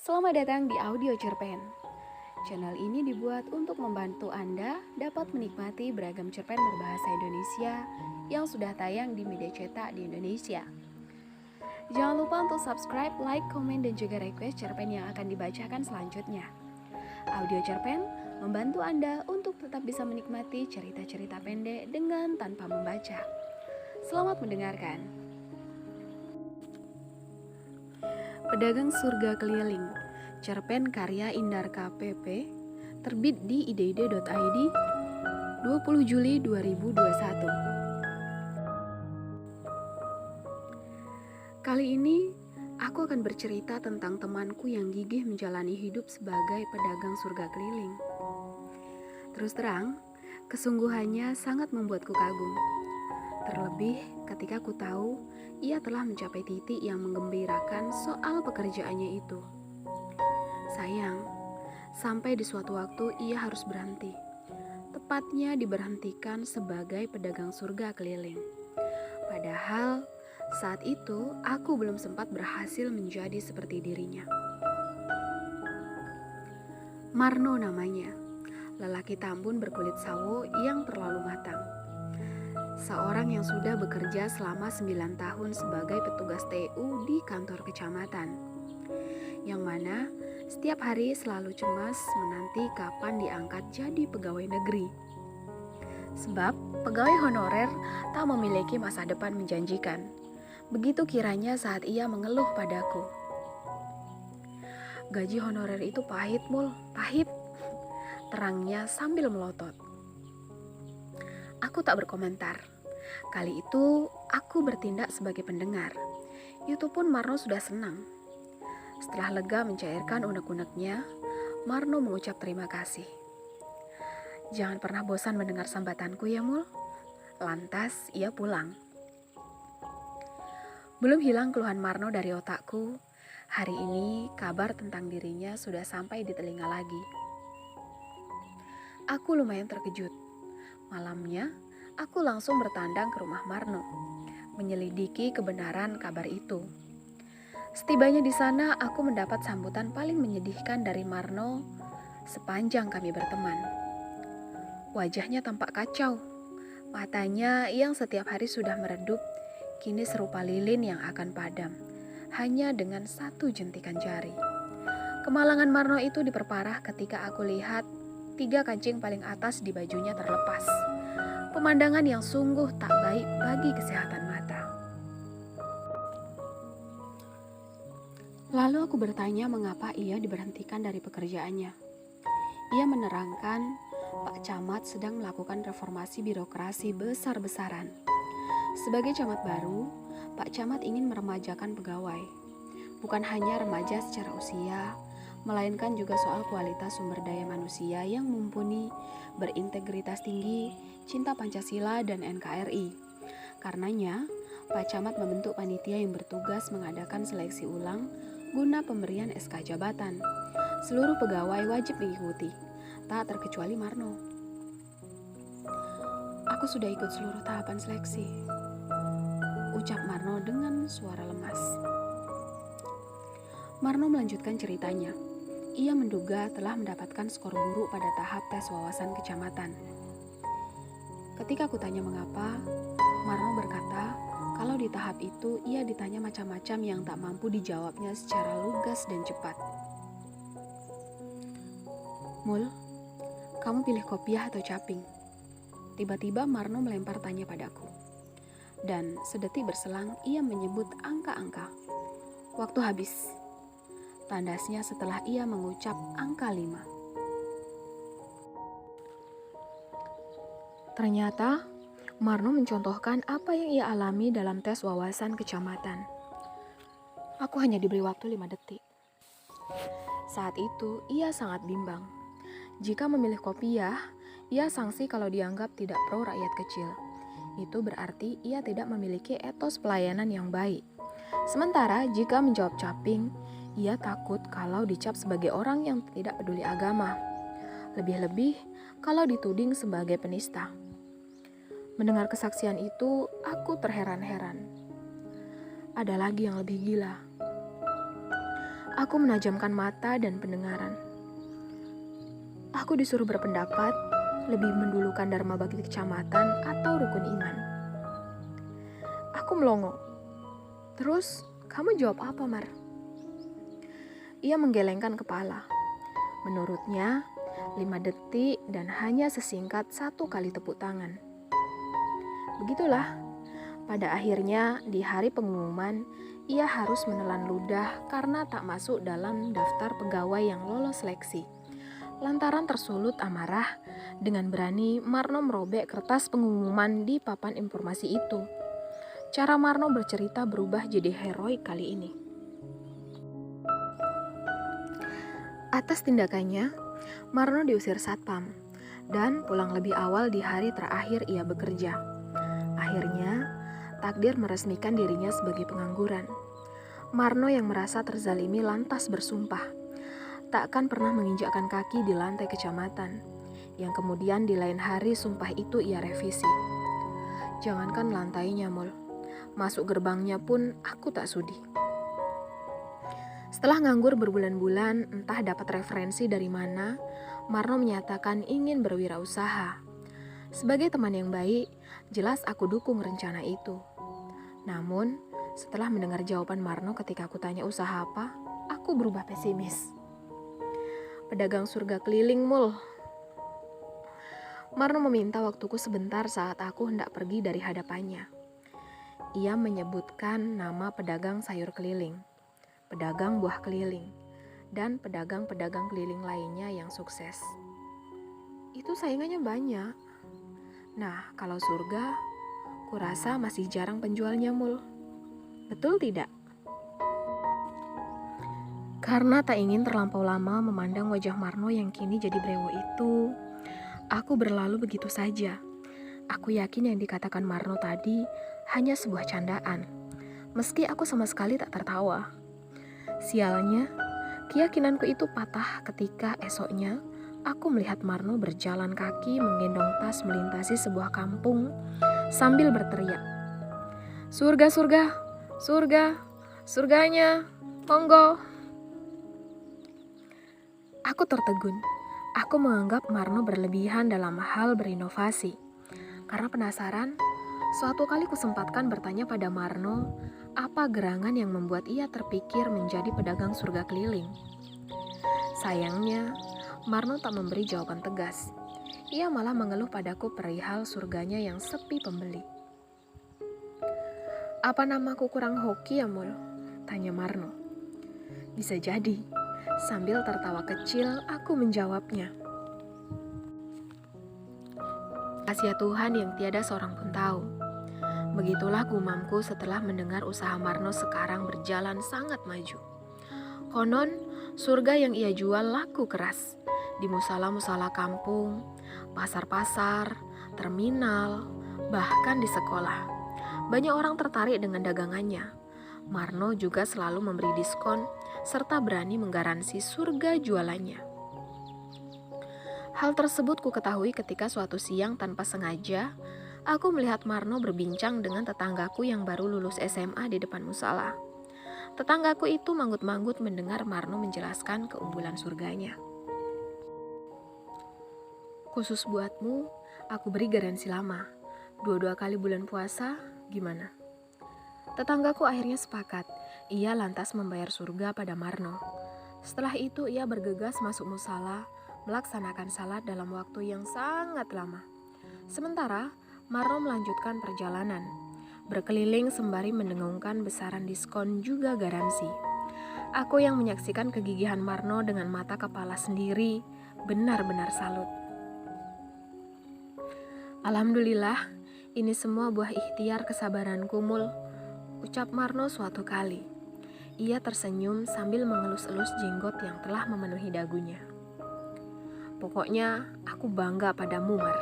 Selamat datang di Audio Cerpen. Channel ini dibuat untuk membantu Anda dapat menikmati beragam cerpen berbahasa Indonesia yang sudah tayang di media cetak di Indonesia. Jangan lupa untuk subscribe, like, komen, dan juga request cerpen yang akan dibacakan selanjutnya. Audio Cerpen membantu Anda untuk tetap bisa menikmati cerita-cerita pendek dengan tanpa membaca. Selamat mendengarkan. Pedagang Surga Keliling, cerpen karya Indar KPP, terbit di ideide.id 20 Juli 2021. Kali ini, aku akan bercerita tentang temanku yang gigih menjalani hidup sebagai pedagang surga keliling. Terus terang, kesungguhannya sangat membuatku kagum. Terlebih ketika ku tahu ia telah mencapai titik yang menggembirakan soal pekerjaannya itu. Sayang, sampai di suatu waktu ia harus berhenti. Tepatnya diberhentikan sebagai pedagang surga keliling. Padahal saat itu aku belum sempat berhasil menjadi seperti dirinya. Marno namanya, lelaki tambun berkulit sawo yang terlalu matang. Seorang yang sudah bekerja selama 9 tahun sebagai petugas TU di kantor kecamatan, yang mana setiap hari selalu cemas menanti kapan diangkat jadi pegawai negeri. Sebab pegawai honorer tak memiliki masa depan menjanjikan. Begitu kiranya saat ia mengeluh padaku. Gaji honorer itu pahit, Mul, pahit, terangnya sambil melotot. Aku tak berkomentar. Kali itu aku bertindak sebagai pendengar. Itu pun Marno sudah senang. Setelah lega mencairkan unek-uneknya, Marno mengucap terima kasih. Jangan pernah bosan mendengar sambatanku ya, Mul. Lantas ia pulang. Belum hilang keluhan Marno dari otakku. Hari ini kabar tentang dirinya sudah sampai di telinga lagi. Aku lumayan terkejut. Malamnya, aku langsung bertandang ke rumah Marno, menyelidiki kebenaran kabar itu. Setibanya di sana, aku mendapat sambutan paling menyedihkan dari Marno sepanjang kami berteman. Wajahnya tampak kacau. Matanya yang setiap hari sudah meredup, kini serupa lilin yang akan padam, hanya dengan satu jentikan jari. Kemalangan Marno itu diperparah ketika aku lihat 3 kancing paling atas di bajunya terlepas. Pemandangan yang sungguh tak baik bagi kesehatan mata. Lalu aku bertanya mengapa ia diberhentikan dari pekerjaannya. Ia menerangkan Pak Camat sedang melakukan reformasi birokrasi besar-besaran. Sebagai camat baru, Pak Camat ingin meremajakan pegawai. Bukan hanya remaja secara usia, melainkan juga soal kualitas sumber daya manusia yang mumpuni, berintegritas tinggi, cinta Pancasila dan NKRI. Karenanya, Pak Camat membentuk panitia yang bertugas mengadakan seleksi ulang guna pemberian SK jabatan. Seluruh pegawai wajib mengikuti, tak terkecuali Marno. Aku sudah ikut seluruh tahapan seleksi, ucap Marno dengan suara lemas. Marno melanjutkan ceritanya. Ia menduga telah mendapatkan skor buruk pada tahap tes wawasan kecamatan. Ketika aku tanya mengapa, Marno berkata kalau di tahap itu ia ditanya macam-macam yang tak mampu dijawabnya secara lugas dan cepat. Mul, kamu pilih kopiah atau caping? Tiba-tiba Marno melempar tanya padaku. Dan sedetik berselang ia menyebut angka-angka. Waktu habis. Tandasnya setelah ia mengucap angka 5. Ternyata, Marno mencontohkan apa yang ia alami dalam tes wawasan kecamatan. Aku hanya diberi waktu 5 detik. Saat itu, ia sangat bimbang. Jika memilih kopiah, ia sanksi kalau dianggap tidak pro rakyat kecil. Itu berarti ia tidak memiliki etos pelayanan yang baik. Sementara jika menjawab caping, ia takut kalau dicap sebagai orang yang tidak peduli agama. Lebih-lebih kalau dituding sebagai penista. Mendengar kesaksian itu, aku terheran-heran. Ada lagi yang lebih gila. Aku menajamkan mata dan pendengaran. Aku disuruh berpendapat lebih mendulukan Dharma Bakti Kecamatan atau rukun iman. Aku melongo. Terus, kamu jawab apa, Mar? Ia menggelengkan kepala. Menurutnya, 5 detik dan hanya sesingkat 1 kali tepuk tangan. Begitulah, pada akhirnya di hari pengumuman, ia harus menelan ludah karena tak masuk dalam daftar pegawai yang lolos seleksi. Lantaran tersulut amarah, dengan berani Marno merobek kertas pengumuman di papan informasi itu. Cara Marno bercerita berubah jadi heroik kali ini. Atas tindakannya, Marno diusir satpam dan pulang lebih awal di hari terakhir ia bekerja. Akhirnya, takdir meresmikan dirinya sebagai pengangguran. Marno yang merasa terzalimi lantas bersumpah takkan pernah menginjakkan kaki di lantai kecamatan, yang kemudian di lain hari sumpah itu ia revisi. Jangankan lantainya, Mul, masuk gerbangnya pun aku tak sudi. Setelah nganggur berbulan-bulan, entah dapat referensi dari mana, Marno menyatakan ingin berwirausaha. Sebagai teman yang baik, jelas aku dukung rencana itu. Namun, setelah mendengar jawaban Marno ketika aku tanya usaha apa, aku berubah pesimis. Pedagang surga keliling, Mul. Marno meminta waktuku sebentar saat aku hendak pergi dari hadapannya. Ia menyebutkan nama pedagang sayur keliling, pedagang buah keliling, dan pedagang-pedagang keliling lainnya yang sukses. Itu saingannya banyak. Nah, kalau surga, kurasa masih jarang penjualnya, Mul. Betul tidak? Karena tak ingin terlampau lama memandang wajah Marno yang kini jadi brewo itu, aku berlalu begitu saja. Aku yakin yang dikatakan Marno tadi hanya sebuah candaan, meski aku sama sekali tak tertawa. Sialnya, keyakinanku itu patah ketika esoknya aku melihat Marno berjalan kaki menggendong tas melintasi sebuah kampung sambil berteriak, "Surga, surga, surga, surganya, monggo." Aku tertegun. Aku menganggap Marno berlebihan dalam hal berinovasi. Karena penasaran, suatu kali kusempatkan bertanya pada Marno, apa gerangan yang membuat ia terpikir menjadi pedagang surga keliling. Sayangnya, Marno tak memberi jawaban tegas. Ia malah mengeluh padaku perihal surganya yang sepi pembeli. "Apa namaku kurang hoki ya, Mul?" tanya Marno. "Bisa jadi." Sambil tertawa kecil, aku menjawabnya. Rahasia Tuhan yang tiada seorang pun tahu. Begitulah gumamku setelah mendengar usaha Marno sekarang berjalan sangat maju. Konon, surga yang ia jual laku keras. Di musala-musala kampung, pasar-pasar, terminal, bahkan di sekolah. Banyak orang tertarik dengan dagangannya. Marno juga selalu memberi diskon serta berani menggaransi surga jualannya. Hal tersebut ku ketahui ketika suatu siang tanpa sengaja, aku melihat Marno berbincang dengan tetanggaku yang baru lulus SMA di depan musala. Tetanggaku itu manggut-manggut mendengar Marno menjelaskan keunggulan surganya. "Khusus buatmu, aku beri garansi lama. 2 kali bulan puasa, gimana?" Tetanggaku akhirnya sepakat. Ia lantas membayar surga pada Marno. Setelah itu ia bergegas masuk musala, melaksanakan salat dalam waktu yang sangat lama. Sementara Marno melanjutkan perjalanan, berkeliling sembari mendengungkan besaran diskon juga garansi. Aku yang menyaksikan kegigihan Marno dengan mata kepala sendiri, benar-benar salut. Alhamdulillah, ini semua buah ikhtiar kesabaranku, Mul, ucap Marno suatu kali. Ia tersenyum sambil mengelus-elus jenggot yang telah memenuhi dagunya. "Pokoknya aku bangga padamu, Mar."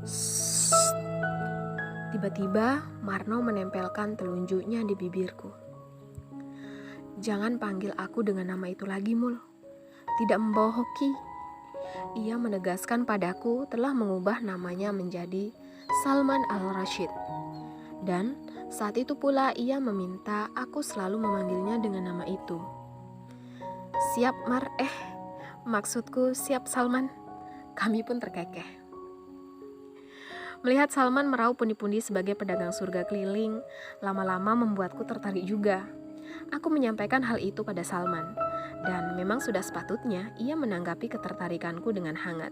Sssst. Tiba-tiba Marno menempelkan telunjuknya di bibirku. "Jangan panggil aku dengan nama itu lagi, Mul. Tidak membawa hoki." Ia menegaskan padaku telah mengubah namanya menjadi Salman Al-Rashid. Dan Saat itu pula ia meminta aku selalu memanggilnya dengan nama itu. Siap Mar, maksudku siap Salman. Kami pun terkekeh. Melihat Salman meraup pundi-pundi sebagai pedagang surga keliling, lama-lama membuatku tertarik juga. Aku menyampaikan hal itu pada Salman, dan memang sudah sepatutnya ia menanggapi ketertarikanku dengan hangat.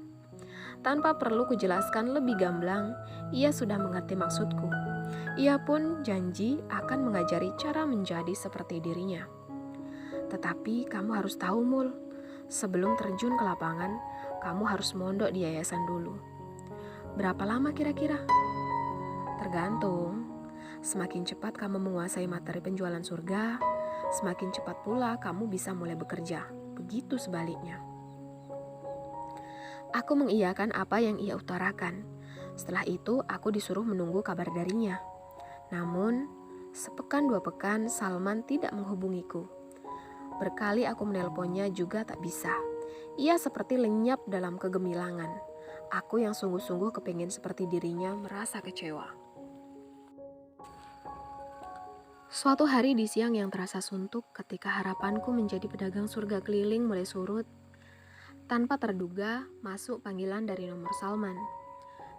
Tanpa perlu kujelaskan lebih gamblang, ia sudah mengerti maksudku. Ia pun janji akan mengajari cara menjadi seperti dirinya. Tetapi kamu harus tahu, Mul, sebelum terjun ke lapangan, kamu harus mondok di yayasan dulu. Berapa lama kira-kira? Tergantung. Semakin cepat kamu menguasai materi penjualan surga, semakin cepat pula kamu bisa mulai bekerja. Begitu sebaliknya. Aku mengiyakan apa yang ia utarakan. Setelah itu, aku disuruh menunggu kabar darinya. Namun, sepekan 2 pekan Salman tidak menghubungiku. Berkali aku menelponnya juga tak bisa. Ia seperti lenyap dalam kegemilangan. Aku yang sungguh-sungguh kepingin seperti dirinya merasa kecewa. Suatu hari di siang yang terasa suntuk ketika harapanku menjadi pedagang surga keliling mulai surut, tanpa terduga masuk panggilan dari nomor Salman.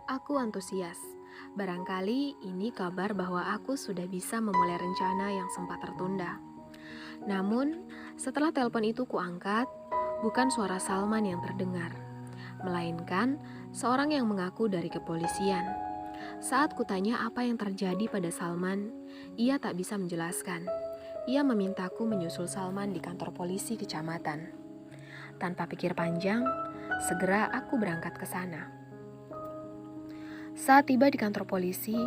Aku antusias. Barangkali ini kabar bahwa aku sudah bisa memulai rencana yang sempat tertunda. Namun, setelah telepon itu kuangkat, bukan suara Salman yang terdengar, melainkan seorang yang mengaku dari kepolisian. Saat kutanya apa yang terjadi pada Salman, ia tak bisa menjelaskan. Ia memintaku menyusul Salman di kantor polisi kecamatan. Tanpa pikir panjang, segera aku berangkat ke sana. Saat tiba di kantor polisi,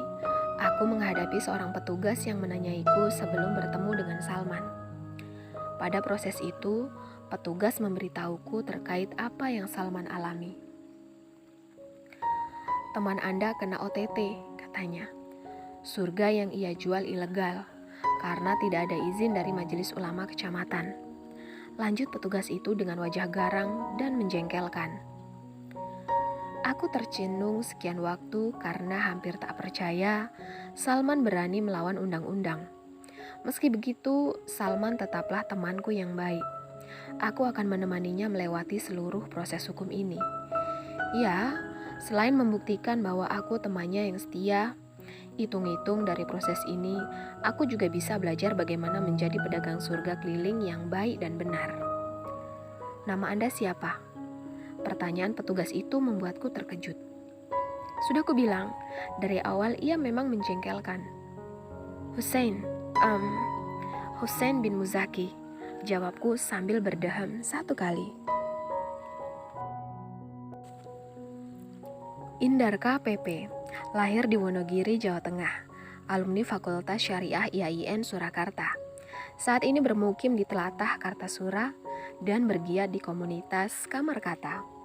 aku menghadapi seorang petugas yang menanyaiku sebelum bertemu dengan Salman. Pada proses itu, petugas memberitahuku terkait apa yang Salman alami. Teman Anda kena OTT, katanya. Surga yang ia jual ilegal, karena tidak ada izin dari Majelis Ulama Kecamatan. Lanjut petugas itu dengan wajah garang dan menjengkelkan. Aku tercenung sekian waktu karena hampir tak percaya Salman berani melawan undang-undang. Meski begitu, Salman tetaplah temanku yang baik. Aku akan menemaninya melewati seluruh proses hukum ini. Ya, selain membuktikan bahwa aku temannya yang setia, hitung-hitung dari proses ini, aku juga bisa belajar bagaimana menjadi pedagang surga keliling yang baik dan benar. Nama Anda siapa? Pertanyaan petugas itu membuatku terkejut. Sudah kubilang, dari awal ia memang menjengkelkan. Hussein bin Muzaki, jawabku sambil berdeham 1 kali. Indarka PP, lahir di Wonogiri, Jawa Tengah, alumni Fakultas Syariah IAIN Surakarta. Saat ini bermukim di Telatah Kartasura dan bergiat di komunitas Kamar Kata.